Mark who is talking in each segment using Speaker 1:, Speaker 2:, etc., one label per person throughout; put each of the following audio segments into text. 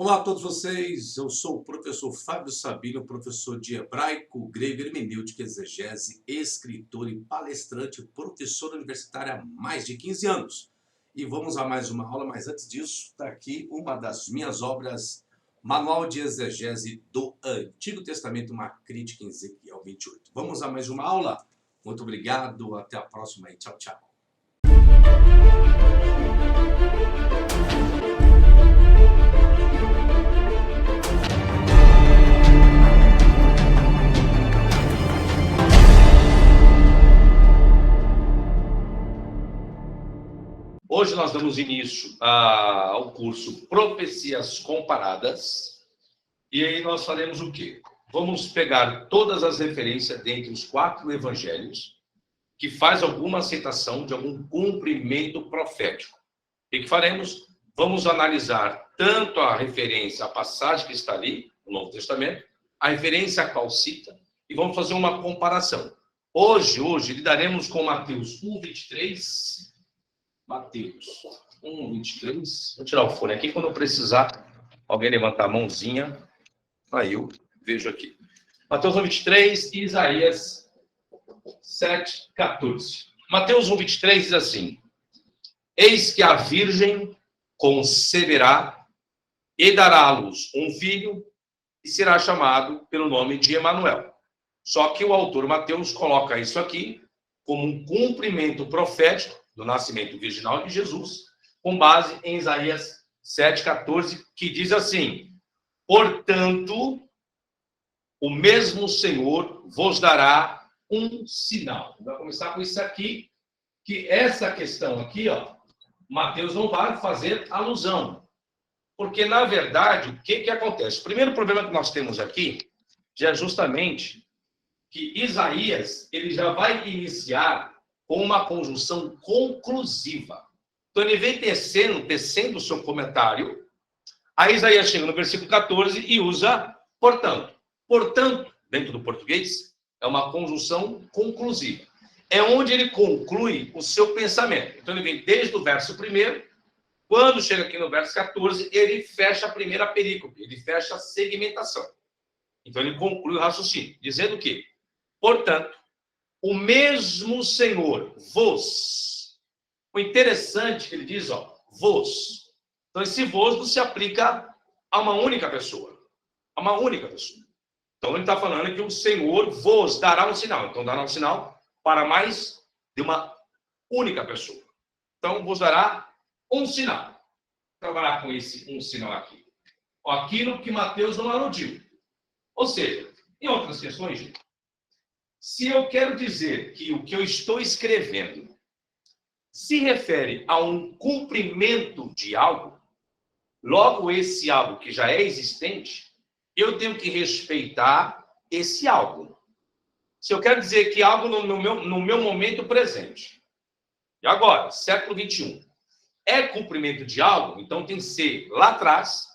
Speaker 1: Olá a todos vocês, eu sou o professor Fábio Sabino, professor de hebraico, grego, hermenêutica, exegese, escritor e palestrante, professor universitário há mais de 15 anos. E vamos a mais uma aula, mas antes disso, está aqui uma das minhas obras, Manual de Exegese do Antigo Testamento, uma crítica em Ezequiel 28. Vamos a mais uma aula? Muito obrigado, até a próxima e tchau, tchau.
Speaker 2: Hoje nós damos início ao curso Profecias Comparadas. E aí nós faremos o quê? Vamos pegar todas as referências dentre os 4 evangelhos que faz alguma citação de algum cumprimento profético. O que faremos? Vamos analisar tanto a referência, a passagem que está ali, no Novo Testamento, a referência a qual cita, e vamos fazer uma comparação. Hoje lidaremos com Mateus 1:23... Mateus 1:23. Vou tirar o fone aqui. Quando eu precisar, alguém levantar a mãozinha. Aí eu vejo aqui. Mateus 1:23 e Isaías 7:14. Mateus 1:23 diz assim: Eis que a virgem conceberá e dará à luz um filho e será chamado pelo nome de Emanuel. Só que o autor Mateus coloca isso aqui como um cumprimento profético do nascimento virginal de Jesus, com base em Isaías 7:14, que diz assim: Portanto, o mesmo Senhor vos dará um sinal. Vai começar com isso aqui, que essa questão aqui, Mateus não vai fazer alusão. Porque, na verdade, o que acontece? O primeiro problema que nós temos aqui já é justamente que Isaías, ele já vai iniciar com uma conjunção conclusiva. Então, ele vem tecendo o seu comentário. Aí, Isaías chega no versículo 14 e usa portanto. Portanto, dentro do português, é uma conjunção conclusiva. É onde ele conclui o seu pensamento. Então, ele vem desde o verso 1, quando chega aqui no verso 14, ele fecha a primeira perícope, ele fecha a segmentação. Então, ele conclui o raciocínio, dizendo que, portanto, o mesmo Senhor vos. O interessante é que ele diz, vos. Então, esse vos não se aplica a uma única pessoa. A uma única pessoa. Então, ele está falando que o Senhor vos dará um sinal. Então, dará um sinal para mais de uma única pessoa. Então, vos dará um sinal. Vou trabalhar com esse um sinal aqui. Aquilo que Mateus não aludiu. Ou seja, em outras questões, gente, se eu quero dizer que o que eu estou escrevendo se refere a um cumprimento de algo, logo esse algo que já é existente, eu tenho que respeitar esse algo. Se eu quero dizer que algo no meu momento presente, e agora, século 21, é cumprimento de algo, então tem que ser lá atrás,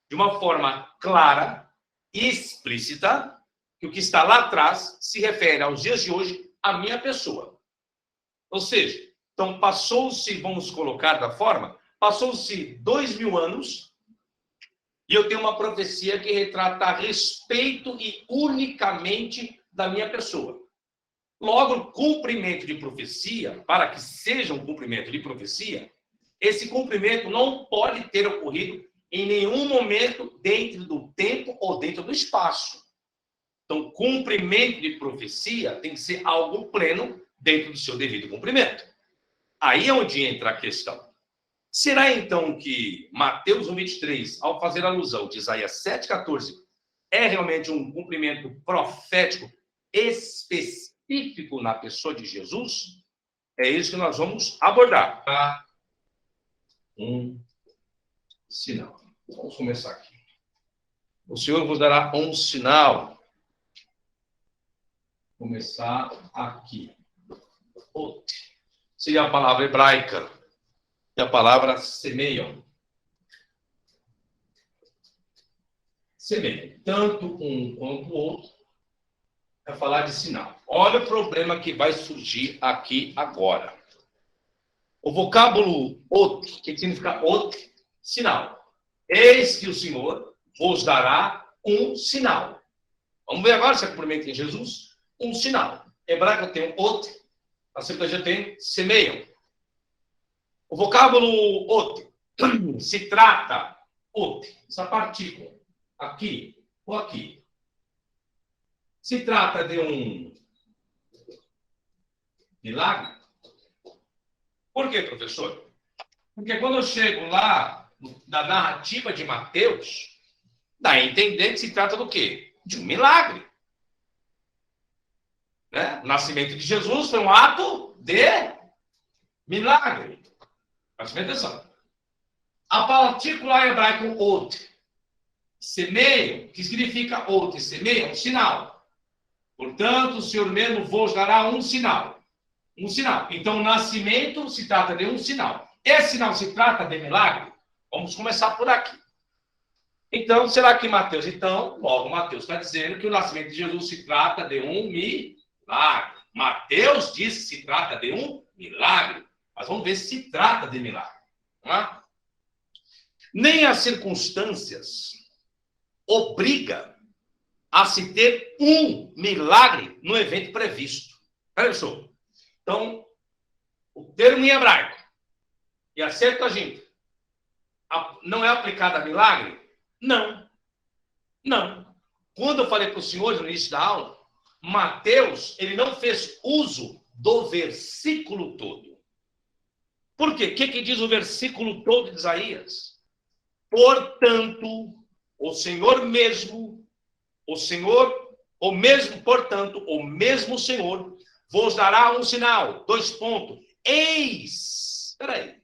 Speaker 2: de uma forma clara e explícita, que o que está lá atrás se refere aos dias de hoje, à minha pessoa. Ou seja, então passou-se, vamos colocar da forma, passou-se 2000 anos e eu tenho uma profecia que retrata a respeito e unicamente da minha pessoa. Logo, cumprimento de profecia, para que seja um cumprimento de profecia, esse cumprimento não pode ter ocorrido em nenhum momento dentro do tempo ou dentro do espaço. Então, cumprimento de profecia tem que ser algo pleno dentro do seu devido cumprimento. Aí é onde entra a questão. Será, então, que Mateus 1:23, ao fazer alusão de Isaías 7:14, é realmente um cumprimento profético específico na pessoa de Jesus? É isso que nós vamos abordar. Um sinal. Vamos começar aqui. O Senhor vos dará um sinal. Começar aqui. Ot seria a palavra hebraica e a palavra semeiam. Semeiam. Tanto um quanto o outro é falar de sinal. Olha o problema que vai surgir aqui agora. O vocábulo ot, que significa ot, sinal. Eis que o Senhor vos dará um sinal. Vamos ver agora se é cumprimento em Jesus. Um sinal. Em hebraico tem ot, na Septuaginta tem semeiam. O vocábulo ot se trata, ot, essa partícula, aqui ou aqui, se trata de um milagre. Por quê, professor? Porque quando eu chego lá, na narrativa de Mateus, dá a entender que se trata do quê? De um milagre. Né? O nascimento de Jesus foi um ato de milagre. Preste atenção. A partícula hebraica ot, semeio, que significa ot, semeio, é um sinal. Portanto, o Senhor mesmo vos dará um sinal. Um sinal. Então, o nascimento se trata de um sinal. Esse sinal se trata de milagre? Vamos começar por aqui. Então, será que Mateus... Então, logo Mateus está dizendo que o nascimento de Jesus se trata de um milagre. Mateus diz que se trata de um milagre. Mas vamos ver se se trata de milagre. Não é? Nem as circunstâncias obriga a se ter um milagre no evento previsto. Olha só. Então, o termo em hebraico e a Septuaginta não é aplicado a milagre? Não. Não. Quando eu falei para o senhor no início da aula, Mateus, ele não fez uso do versículo todo. Por quê? O que diz o versículo todo de Isaías? Portanto, o Senhor mesmo, portanto, o mesmo Senhor vos dará um sinal. 2 pontos. Eis. Espera aí.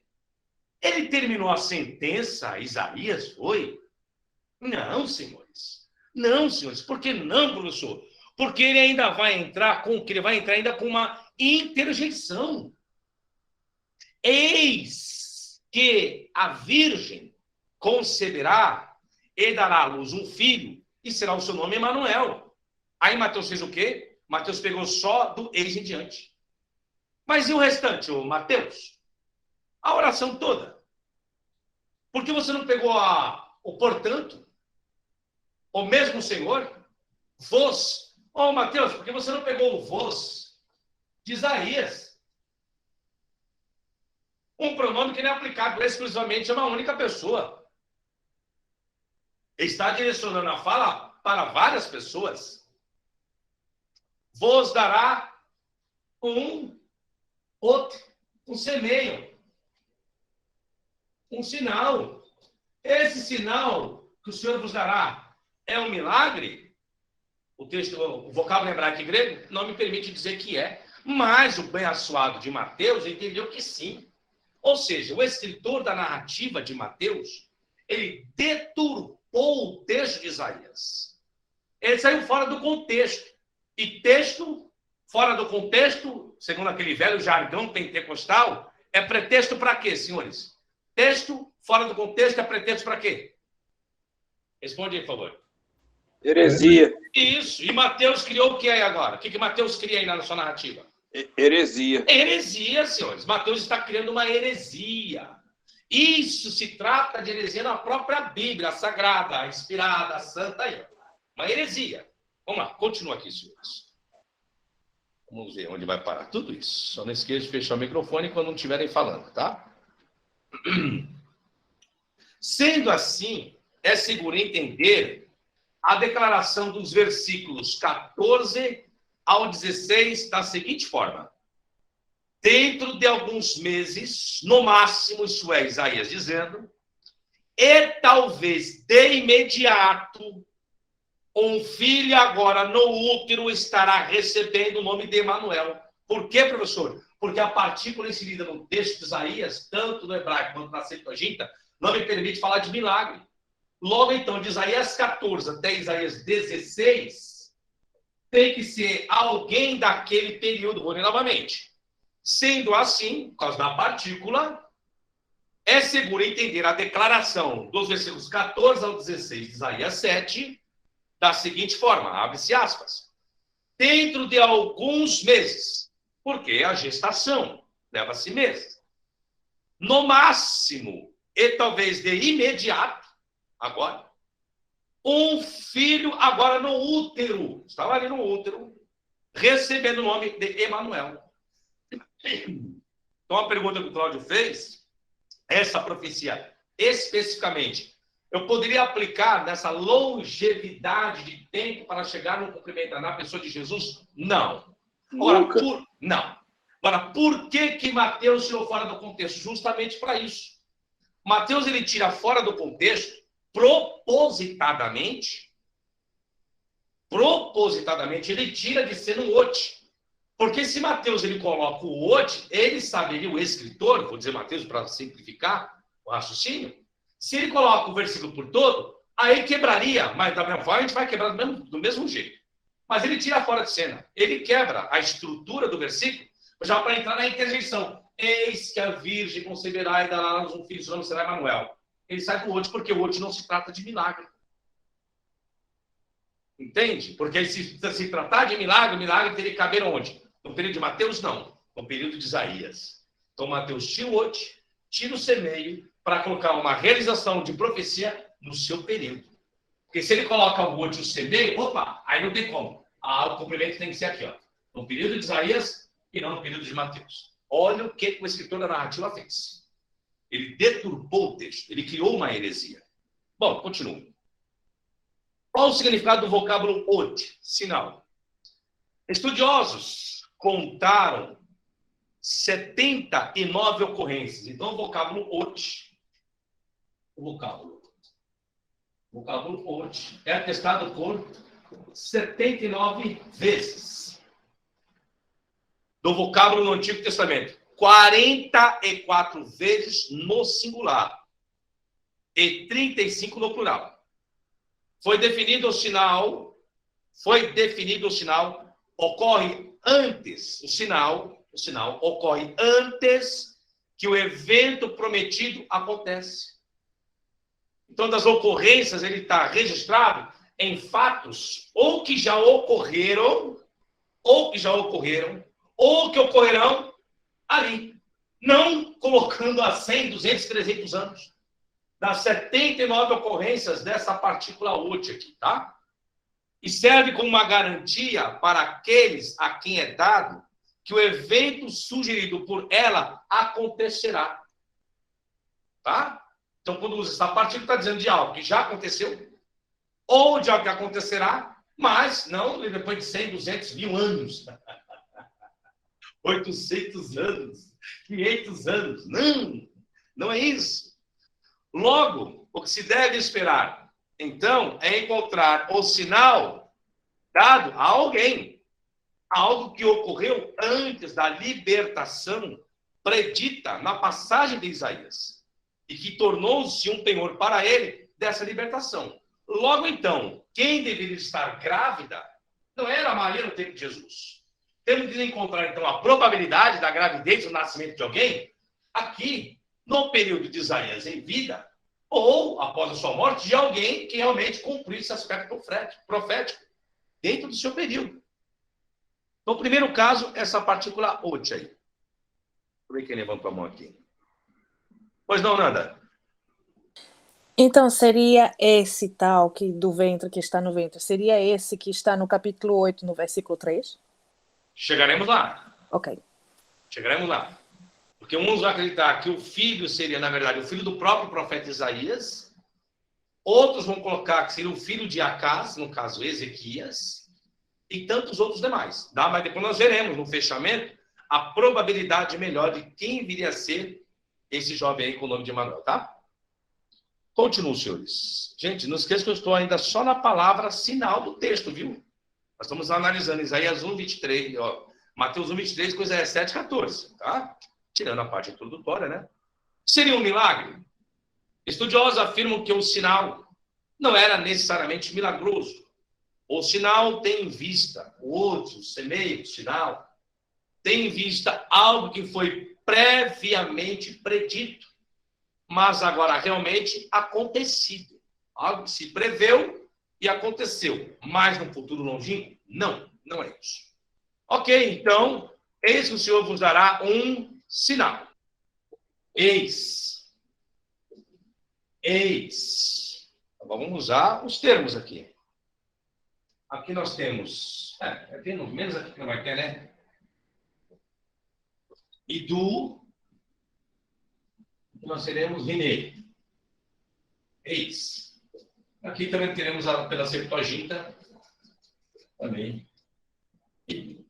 Speaker 2: Ele terminou a sentença, Isaías foi? Não, senhores. Não, senhores. Por que não, professor? Porque ele ainda vai entrar com uma interjeição. Eis que a virgem conceberá e dará à luz um filho, e será o seu nome Emanuel. Aí Mateus fez o quê? Mateus pegou só do eis em diante. Mas e o restante, ô Mateus? A oração toda. Por que você não pegou o portanto? O mesmo Senhor? Vos. Ô Mateus, por que você não pegou o vos de Isaías? Um pronome que não é aplicado exclusivamente a uma única pessoa. Está direcionando a fala para várias pessoas. Vos dará um semeio. Um sinal. Esse sinal que o Senhor vos dará é um milagre? O vocábulo hebraico e grego não me permite dizer que é. Mas o bem-assoado de Mateus entendeu que sim. Ou seja, o escritor da narrativa de Mateus, ele deturpou o texto de Isaías. Ele saiu fora do contexto. E texto fora do contexto, segundo aquele velho jargão pentecostal, é pretexto para quê, senhores? Texto fora do contexto é pretexto para quê? Responde aí, por favor.
Speaker 3: Heresia.
Speaker 2: Isso. E Mateus criou o que aí agora? O que Mateus cria aí na sua narrativa?
Speaker 3: Heresia.
Speaker 2: Heresia, senhores. Mateus está criando uma heresia. Isso se trata de heresia na própria Bíblia, a sagrada, a inspirada, a santa. Aí. Uma heresia. Vamos lá, continua aqui, senhores. Vamos ver onde vai parar tudo isso. Só não esqueça de fechar o microfone quando não estiverem falando, tá? Sendo assim, é seguro entender a declaração dos versículos 14 ao 16 da seguinte forma. Dentro de alguns meses, no máximo, isso é Isaías dizendo, e talvez de imediato, um filho agora no útero estará recebendo o nome de Emanuel. Por quê, professor? Porque a partícula inserida no texto de Isaías, tanto no hebraico quanto na Septuaginta, não me permite falar de milagre. Logo, então, de Isaías 14 até Isaías 16, tem que ser alguém daquele período. Vou ler novamente. Sendo assim, por causa da partícula, é seguro entender a declaração dos versículos 14 ao 16 de Isaías 7 da seguinte forma, abre-se aspas. Dentro de alguns meses, porque a gestação leva-se meses. No máximo, e talvez de imediato, agora, um filho agora no útero, estava ali no útero, recebendo o nome de Emanuel. Então, a pergunta que o Cláudio fez, essa profecia especificamente, eu poderia aplicar nessa longevidade de tempo para chegar no cumprimento na pessoa de Jesus? Não. Agora, não. Agora, por que Mateus tirou fora do contexto? Justamente para isso. Mateus, ele tira fora do contexto, propositadamente, ele tira de ser um ot. Porque se Mateus ele coloca o ot, ele saberia, o escritor, vou dizer Mateus para simplificar o raciocínio, se ele coloca o versículo por todo, aí quebraria, mas da mesma forma a gente vai quebrar do mesmo jeito. Mas ele tira fora de cena, ele quebra a estrutura do versículo, já para entrar na interjeição. Eis que a virgem conceberá e dará a luz um filho, seu nome será Emanuel. Ele sai do ot, porque o ot não se trata de milagre. Entende? Porque se tratar de milagre, o milagre teria que caber onde? No período de Mateus, não. No período de Isaías. Então, Mateus tira o ot, tira o semeio, para colocar uma realização de profecia no seu período. Porque se ele coloca o ot e o semeio, opa, aí não tem como. O cumprimento tem que ser aqui, ó. No período de Isaías e não no período de Mateus. Olha o que o escritor da narrativa fez. Ele deturpou o texto, ele criou uma heresia. Bom, continua. Qual o significado do vocábulo ot? Sinal. Estudiosos contaram 79 ocorrências. Então, o vocábulo ot, o vocábulo ot é atestado por 79 vezes. Do vocábulo no Antigo Testamento. 44 vezes no singular e 35 no plural. Foi definido o sinal, ocorre antes, o sinal ocorre antes que o evento prometido acontece. Então, das ocorrências, ele está registrado em fatos ou que já ocorreram, ou que ocorrerão ali. Não colocando a 100, 200, 300 anos. Das 79 ocorrências dessa partícula ot aqui, tá? E serve como uma garantia para aqueles a quem é dado que o evento sugerido por ela acontecerá. Tá? Então, quando usa essa partícula, está dizendo de algo que já aconteceu, ou de algo que acontecerá, mas não depois de 100, 200, 1000 anos. 800 anos, 500 anos. Não é isso. Logo, o que se deve esperar, então, é encontrar o sinal dado a alguém. Algo que ocorreu antes da libertação predita na passagem de Isaías. E que tornou-se um penhor para ele dessa libertação. Logo, então, quem deveria estar grávida não era Maria no tempo de Jesus. Temos de encontrar, então, a probabilidade da gravidez do nascimento de alguém aqui, no período de Isaías em vida, ou, após a sua morte, de alguém que realmente cumpriu esse aspecto profético dentro do seu período. No primeiro caso, essa partícula ot aí. Deixa eu ver quem levantou a mão aqui. Pois não, Nanda?
Speaker 4: Então, seria esse tal que do ventre, que está no ventre, seria esse que está no capítulo 8, no versículo 3?
Speaker 2: Chegaremos lá.
Speaker 4: Ok.
Speaker 2: Chegaremos lá. Porque uns vão acreditar que o filho seria, na verdade, o filho do próprio profeta Isaías. Outros vão colocar que seria o filho de Acás, no caso Ezequias. E tantos outros demais. Tá? Mas depois nós veremos, no fechamento, a probabilidade melhor de quem viria a ser esse jovem aí com o nome de Emanuel, tá? Continuo, senhores. Gente, não esqueça que eu estou ainda só na palavra sinal do texto, viu? Nós estamos analisando Isaías 1, 23, ó, Mateus 1, 23, coisa é 7, 14, tá? Tirando a parte introdutória, né? Seria um milagre? Estudiosos afirmam que o sinal não era necessariamente milagroso. O sinal tem em vista, o outro, o semeio, o sinal, tem em vista algo que foi previamente predito, mas agora realmente acontecido. Algo que se preveu e aconteceu, mas no futuro longínquo? Não é isso. Ok, então, eis que o Senhor vos dará um sinal. Eis. vamos usar os termos aqui. Aqui nós temos... tem menos aqui que não vai ter, né? E do... nós teremos René. Eis. Aqui também teremos pela Septuaginta. Também. E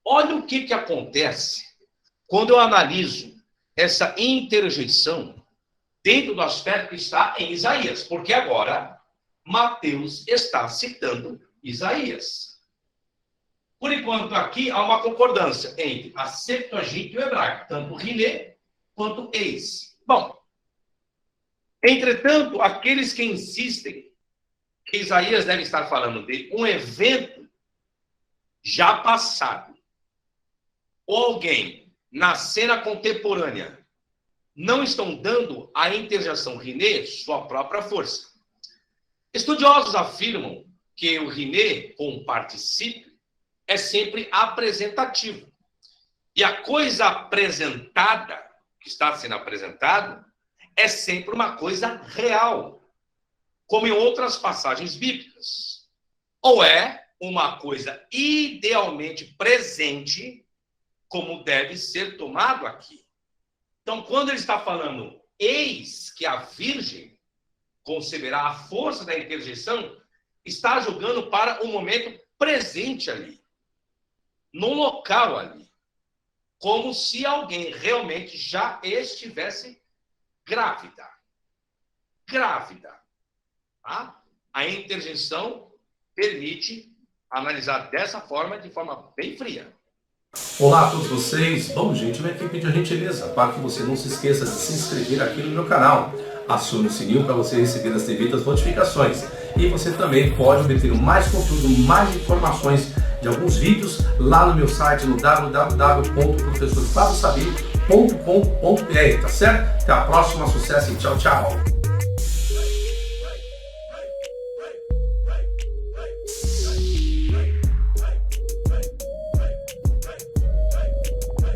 Speaker 2: olha o que acontece quando eu analiso essa interjeição dentro do aspecto que está em Isaías. Porque agora Mateus está citando Isaías. Por enquanto, aqui há uma concordância entre a Septuaginta e o hebraico, tanto René quanto eis. Bom, entretanto, aqueles que insistem que Isaías deve estar falando de um evento já passado, ou alguém na cena contemporânea, não estão dando à interjeição René sua própria força. Estudiosos afirmam que o René, com particípio, é sempre apresentativo. E a coisa apresentada, que está sendo apresentado, é sempre uma coisa real, como em outras passagens bíblicas. Ou é uma coisa idealmente presente, como deve ser tomado aqui. Então, quando ele está falando, eis que a Virgem conceberá a força da interjeição, está jogando para um momento presente ali, no local ali, como se alguém realmente já estivesse grávida. Grávida. Tá? A interjeição permite analisar dessa forma, de forma bem fria.
Speaker 1: Olá a todos vocês. Bom, gente, eu aqui pedir a gentileza para que você não se esqueça de se inscrever aqui no meu canal. Acione o sininho para você receber as devidas notificações. E você também pode obter mais conteúdo, mais informações de alguns vídeos lá no meu site, no www.professorflaviosabino.com.br, tá certo? Até a próxima, sucesso e tchau, tchau!